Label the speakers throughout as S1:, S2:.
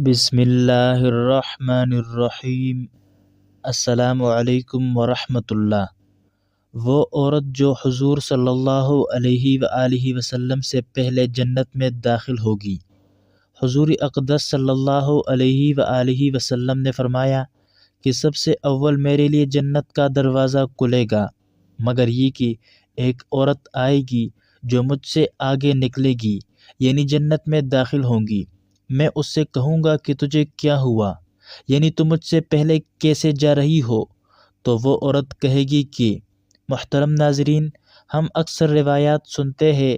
S1: بسم اللہ الرحمن الرحیم۔ السلام علیکم ورحمۃ اللہ۔ وہ عورت جو حضور صلی اللہ علیہ وآلہ وسلم سے پہلے جنت میں داخل ہوگی۔ حضور اقدس صلی اللہ علیہ وآلہ وسلم نے فرمایا کہ سب سے اول میرے لیے جنت کا دروازہ کھلے گا، مگر یہ کہ ایک عورت آئے گی جو مجھ سے آگے نکلے گی، یعنی جنت میں داخل ہوں گی۔ میں اس سے کہوں گا کہ تجھے کیا ہوا، یعنی تم مجھ سے پہلے کیسے جا رہی ہو؟ تو وہ عورت کہے گی کہ محترم ناظرین، ہم اکثر روایات سنتے ہیں،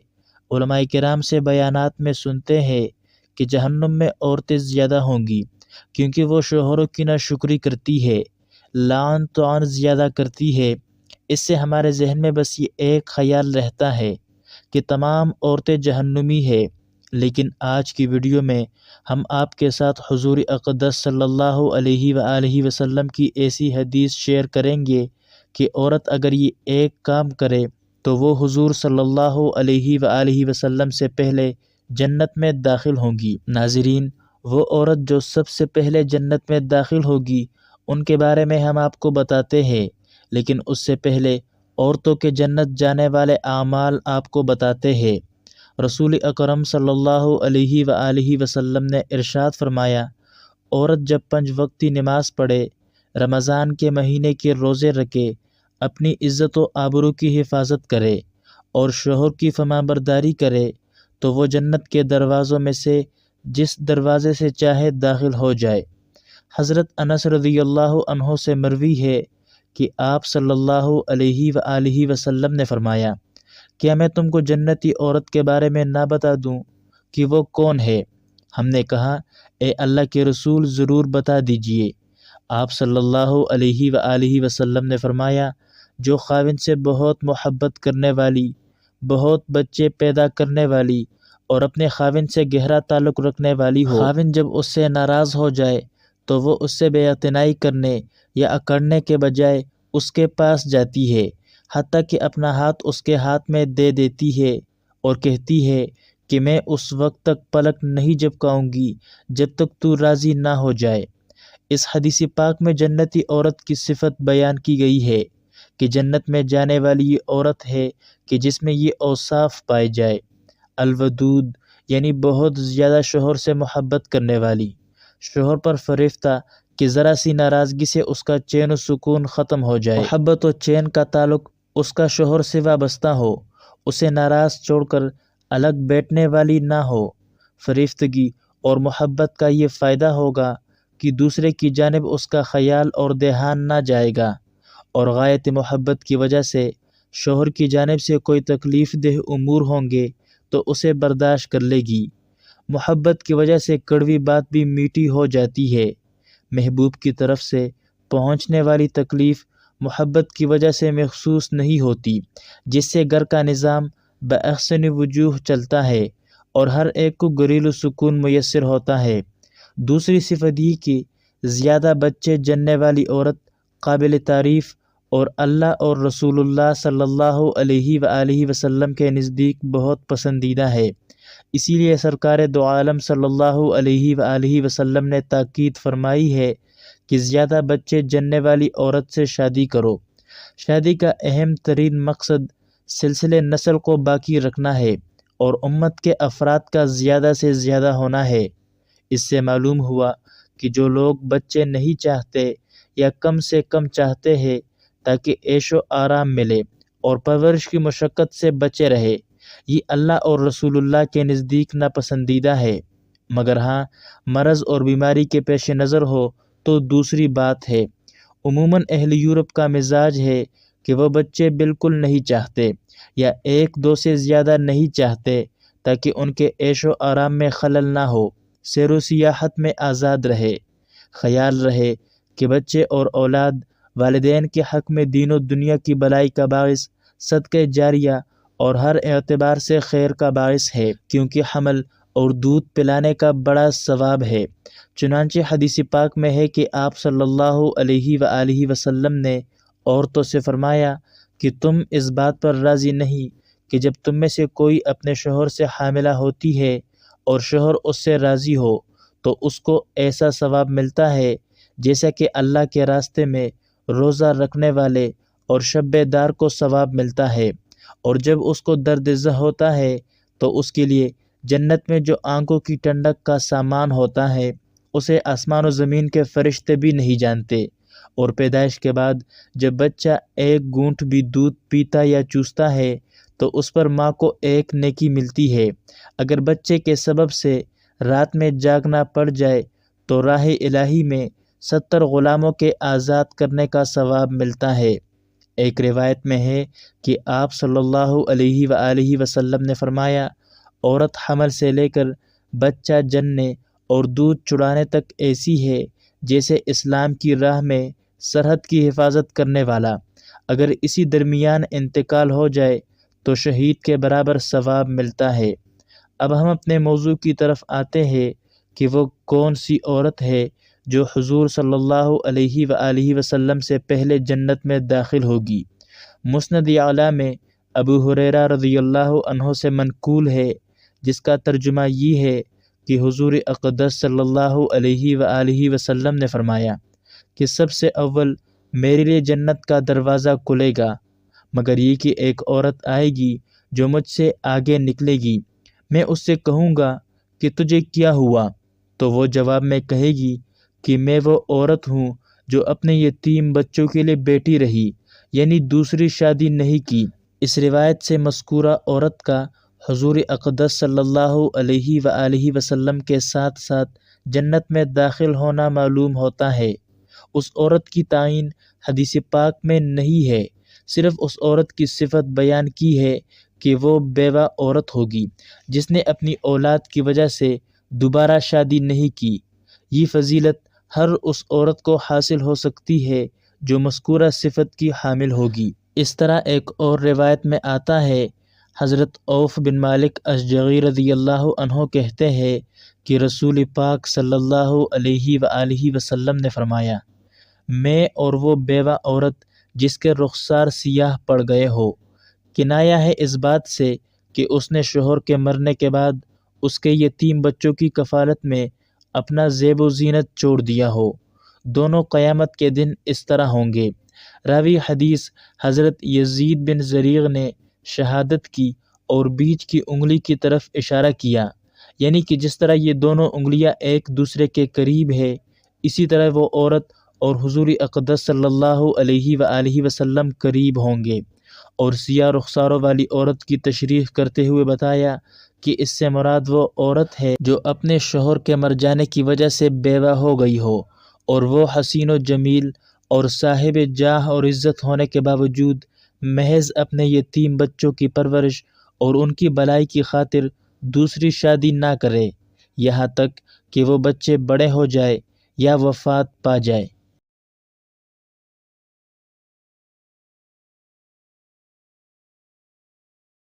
S1: علماء کرام سے بیانات میں سنتے ہیں کہ جہنم میں عورتیں زیادہ ہوں گی، کیونکہ وہ شوہروں کی ناشکری کرتی ہے، لعن طعن زیادہ کرتی ہے۔ اس سے ہمارے ذہن میں بس یہ ایک خیال رہتا ہے کہ تمام عورتیں جہنمی ہیں، لیکن آج کی ویڈیو میں ہم آپ کے ساتھ حضور اقدس صلی اللہ علیہ وآلہ وسلم کی ایسی حدیث شیئر کریں گے کہ عورت اگر یہ ایک کام کرے تو وہ حضور صلی اللہ علیہ وآلہ وسلم سے پہلے جنت میں داخل ہوں گی۔ ناظرین، وہ عورت جو سب سے پہلے جنت میں داخل ہوگی، ان کے بارے میں ہم آپ کو بتاتے ہیں، لیکن اس سے پہلے عورتوں کے جنت جانے والے اعمال آپ کو بتاتے ہیں۔ رسول اکرم صلی اللہ علیہ وآلہ وسلم نے ارشاد فرمایا، عورت جب 5 وقتی نماز پڑھے، رمضان کے مہینے کے روزے رکھے، اپنی عزت و آبرو کی حفاظت کرے اور شوہر کی فرمانبرداری کرے، تو وہ جنت کے دروازوں میں سے جس دروازے سے چاہے داخل ہو جائے۔ حضرت انس رضی اللہ عنہ سے مروی ہے کہ آپ صلی اللہ علیہ وآلہ وسلم نے فرمایا، کیا میں تم کو جنتی عورت کے بارے میں نہ بتا دوں کہ وہ کون ہے؟ ہم نے کہا، اے اللہ کے رسول، ضرور بتا دیجئے۔ آپ صلی اللہ علیہ وآلہ وسلم نے فرمایا، جو خاوند سے بہت محبت کرنے والی، بہت بچے پیدا کرنے والی اور اپنے خاوند سے گہرا تعلق رکھنے والی ہو۔ خاوند جب اس سے ناراض ہو جائے تو وہ اس سے بے اعتنائی کرنے یا اکڑنے کے بجائے اس کے پاس جاتی ہے، حتیٰ کہ اپنا ہاتھ اس کے ہاتھ میں دے دیتی ہے اور کہتی ہے کہ میں اس وقت تک پلک نہیں جھپکاؤں گی جب تک تو راضی نہ ہو جائے۔ اس حدیث پاک میں جنتی عورت کی صفت بیان کی گئی ہے کہ جنت میں جانے والی یہ عورت ہے کہ جس میں یہ اوصاف پائے جائے۔ الودود، یعنی بہت زیادہ شوہر سے محبت کرنے والی، شوہر پر فریفتہ کہ ذرا سی ناراضگی سے اس کا چین و سکون ختم ہو جائے۔ محبت و چین کا تعلق اس کا شوہر سے وابستہ ہو، اسے ناراض چھوڑ کر الگ بیٹھنے والی نہ ہو۔ فریفتگی اور محبت کا یہ فائدہ ہوگا کہ دوسرے کی جانب اس کا خیال اور دھیان نہ جائے گا، اور غایت محبت کی وجہ سے شوہر کی جانب سے کوئی تکلیف دہ امور ہوں گے تو اسے برداشت کر لے گی۔ محبت کی وجہ سے کڑوی بات بھی میٹھی ہو جاتی ہے۔ محبوب کی طرف سے پہنچنے والی تکلیف محبت کی وجہ سے محسوس نہیں ہوتی، جس سے گھر کا نظام بأحسن وجوہ چلتا ہے اور ہر ایک کو گھریلو سکون میسر ہوتا ہے۔ دوسری صفت یہ کہ زیادہ بچے جننے والی عورت قابل تعریف اور اللہ اور رسول اللہ صلی اللہ علیہ وآلہ وسلم کے نزدیک بہت پسندیدہ ہے۔ اسی لیے سرکار دو عالم صلی اللہ علیہ وآلہ وسلم نے تاکید فرمائی ہے کہ زیادہ بچے جننے والی عورت سے شادی کرو۔ شادی کا اہم ترین مقصد سلسلے نسل کو باقی رکھنا ہے اور امت کے افراد کا زیادہ سے زیادہ ہونا ہے۔ اس سے معلوم ہوا کہ جو لوگ بچے نہیں چاہتے یا کم سے کم چاہتے ہیں تاکہ عیش و آرام ملے اور پرورش کی مشقت سے بچے رہے، یہ اللہ اور رسول اللہ کے نزدیک ناپسندیدہ ہے۔ مگر ہاں، مرض اور بیماری کے پیش نظر ہو تو دوسری بات ہے۔ عموماً اہل یورپ کا مزاج ہے کہ وہ بچے بالکل نہیں چاہتے یا 1-2 سے زیادہ نہیں چاہتے تاکہ ان کے عیش و آرام میں خلل نہ ہو، سیر و سیاحت میں آزاد رہے۔ خیال رہے کہ بچے اور اولاد والدین کے حق میں دین و دنیا کی بھلائی کا باعث، صدقہ جاریہ اور ہر اعتبار سے خیر کا باعث ہے، کیونکہ حمل اور دودھ پلانے کا بڑا ثواب ہے۔ چنانچہ حدیث پاک میں ہے کہ آپ صلی اللہ علیہ وآلہ وسلم نے عورتوں سے فرمایا کہ تم اس بات پر راضی نہیں کہ جب تم میں سے کوئی اپنے شوہر سے حاملہ ہوتی ہے اور شوہر اس سے راضی ہو تو اس کو ایسا ثواب ملتا ہے جیسا کہ اللہ کے راستے میں روزہ رکھنے والے اور شب بیدار کو ثواب ملتا ہے۔ اور جب اس کو درد ذہ ہوتا ہے تو اس کے لیے جنت میں جو آنکھوں کی ٹھنڈک کا سامان ہوتا ہے اسے آسمان و زمین کے فرشتے بھی نہیں جانتے۔ اور پیدائش کے بعد جب بچہ ایک گھونٹ بھی دودھ پیتا یا چوستا ہے تو اس پر ماں کو ایک نیکی ملتی ہے۔ اگر بچے کے سبب سے رات میں جاگنا پڑ جائے تو راہ الہی میں 70 غلاموں کے آزاد کرنے کا ثواب ملتا ہے۔ ایک روایت میں ہے کہ آپ صلی اللہ علیہ وآلہ وسلم نے فرمایا، عورت حمل سے لے کر بچہ جننے اور دودھ چڑانے تک ایسی ہے جیسے اسلام کی راہ میں سرحد کی حفاظت کرنے والا۔ اگر اسی درمیان انتقال ہو جائے تو شہید کے برابر ثواب ملتا ہے۔ اب ہم اپنے موضوع کی طرف آتے ہیں کہ وہ کون سی عورت ہے جو حضور صلی اللہ علیہ وآلہ وسلم سے پہلے جنت میں داخل ہوگی۔ مسند اعلیٰ میں ابو ہریرہ رضی اللہ عنہ سے منقول ہے، جس کا ترجمہ یہ ہے کہ حضور اقدس صلی اللہ علیہ وآلہ وسلم نے فرمایا کہ سب سے اول میرے لیے جنت کا دروازہ کھلے گا، مگر یہ کہ ایک عورت آئے گی جو مجھ سے آگے نکلے گی۔ میں اس سے کہوں گا کہ تجھے کیا ہوا؟ تو وہ جواب میں کہے گی کہ میں وہ عورت ہوں جو اپنے یتیم بچوں کے لیے بیٹھی رہی، یعنی دوسری شادی نہیں کی۔ اس روایت سے مذکورہ عورت کا حضور اقدس صلی اللہ علیہ وآلہ وسلم کے ساتھ ساتھ جنت میں داخل ہونا معلوم ہوتا ہے۔ اس عورت کی تعین حدیث پاک میں نہیں ہے، صرف اس عورت کی صفت بیان کی ہے کہ وہ بیوہ عورت ہوگی جس نے اپنی اولاد کی وجہ سے دوبارہ شادی نہیں کی۔ یہ فضیلت ہر اس عورت کو حاصل ہو سکتی ہے جو مذکورہ صفت کی حامل ہوگی۔ اس طرح ایک اور روایت میں آتا ہے، حضرت عوف بن مالک اشجعی رضی اللہ عنہ کہتے ہیں کہ رسول پاک صلی اللہ علیہ وآلہ وسلم نے فرمایا، میں اور وہ بیوہ عورت جس کے رخسار سیاہ پڑ گئے ہو، کنایہ ہے اس بات سے کہ اس نے شوہر کے مرنے کے بعد اس کے یتیم بچوں کی کفالت میں اپنا زیب و زینت چھوڑ دیا ہو، دونوں قیامت کے دن اس طرح ہوں گے۔ راوی حدیث حضرت یزید بن زریع نے شہادت کی اور بیچ کی انگلی کی طرف اشارہ کیا، یعنی کہ جس طرح یہ دونوں انگلیاں ایک دوسرے کے قریب ہے، اسی طرح وہ عورت اور حضور اقدس صلی اللہ علیہ وآلہ وسلم قریب ہوں گے۔ اور سیاہ رخساروں والی عورت کی تشریح کرتے ہوئے بتایا کہ اس سے مراد وہ عورت ہے جو اپنے شوہر کے مر جانے کی وجہ سے بیوہ ہو گئی ہو، اور وہ حسین و جمیل اور صاحب جاہ اور عزت ہونے کے باوجود محض اپنے یتیم بچوں کی پرورش اور ان کی بلائی کی خاطر دوسری شادی نہ کرے، یہاں تک کہ وہ بچے بڑے ہو جائے یا وفات پا جائے۔